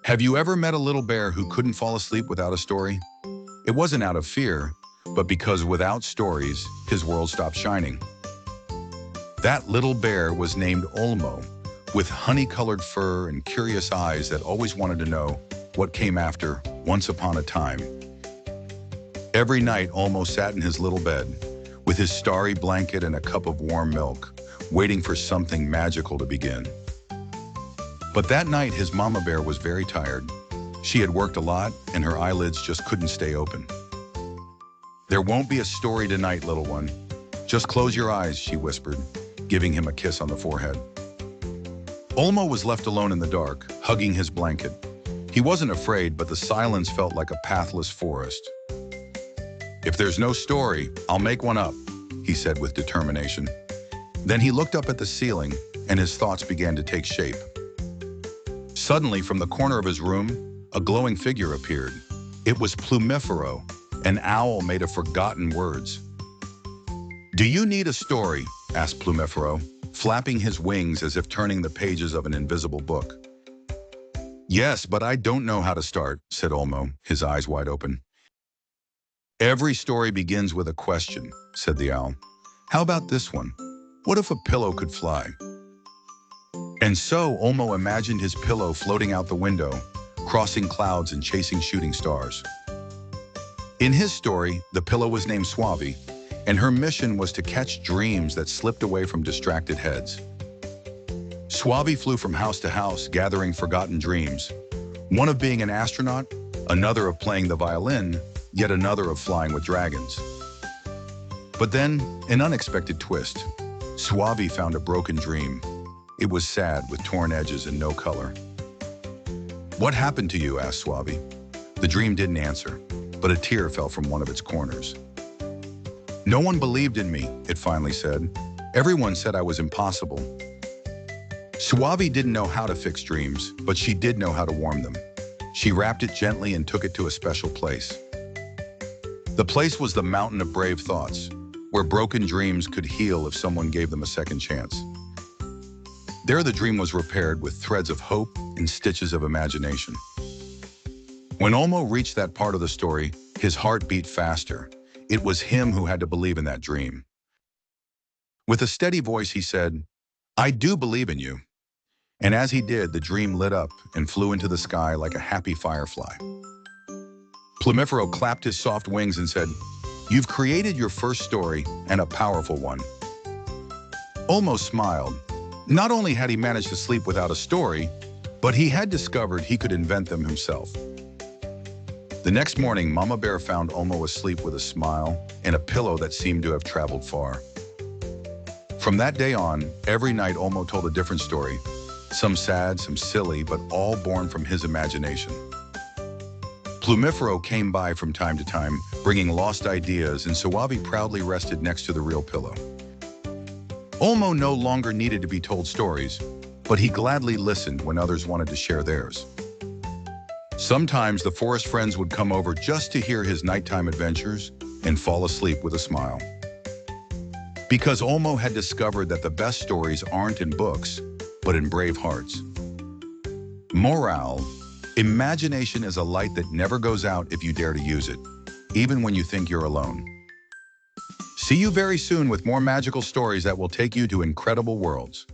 Have you ever met a little bear who couldn't fall asleep without a story? It wasn't out of fear, but because without stories, his world stopped shining. That little bear was named Olmo, with honey-colored fur and curious eyes that always wanted to know what came after once upon a time. Every night, Olmo sat in his little bed, with his starry blanket and a cup of warm milk, waiting for something magical to begin. But that night, his mama bear was very tired. She had worked a lot, and her eyelids just couldn't stay open. "There won't be a story tonight, little one. Just close your eyes," she whispered, giving him a kiss on the forehead. Olmo was left alone in the dark, hugging his blanket. He wasn't afraid, but the silence felt like a pathless forest. "If there's no story, I'll make one up," he said with determination. Then he looked up at the ceiling, and his thoughts began to take shape. Suddenly, from the corner of his room, a glowing figure appeared. It was Plumífero, an owl made of forgotten words. "Do you need a story?" asked Plumífero, flapping his wings as if turning the pages of an invisible book. "Yes, but I don't know how to start," said Olmo, his eyes wide open. "Every story begins with a question," said the owl. "How about this one? What if a pillow could fly?" And so Olmo imagined his pillow floating out the window, crossing clouds and chasing shooting stars. In his story, the pillow was named Suave, and her mission was to catch dreams that slipped away from distracted heads. Suave flew from house to house, gathering forgotten dreams, one of being an astronaut, another of playing the violin, yet another of flying with dragons. But then, an unexpected twist. Suave found a broken dream. It was sad, with torn edges and no color. "What happened to you?" asked Suave. The dream didn't answer, but a tear fell from one of its corners. "No one believed in me," it finally said. "Everyone said I was impossible." Suave didn't know how to fix dreams, but she did know how to warm them. She wrapped it gently and took it to a special place. The place was the Mountain of Brave Thoughts, where broken dreams could heal if someone gave them a second chance. There the dream was repaired with threads of hope and stitches of imagination. When Olmo reached that part of the story, his heart beat faster. It was him who had to believe in that dream. With a steady voice, he said, "I do believe in you." And as he did, the dream lit up and flew into the sky like a happy firefly. Plumífero clapped his soft wings and said, "You've created your first story, and a powerful one." Olmo smiled. Not only had he managed to sleep without a story, but he had discovered he could invent them himself. The next morning, Mama Bear found Olmo asleep with a smile and a pillow that seemed to have traveled far. From that day on, every night Olmo told a different story, some sad, some silly, but all born from his imagination. Plumífero came by from time to time, bringing lost ideas, and Suave proudly rested next to the real pillow. Olmo no longer needed to be told stories, but he gladly listened when others wanted to share theirs. Sometimes the forest friends would come over just to hear his nighttime adventures and fall asleep with a smile. Because Olmo had discovered that the best stories aren't in books, but in brave hearts. Morale: imagination is a light that never goes out if you dare to use it, even when you think you're alone. See you very soon with more magical stories that will take you to incredible worlds.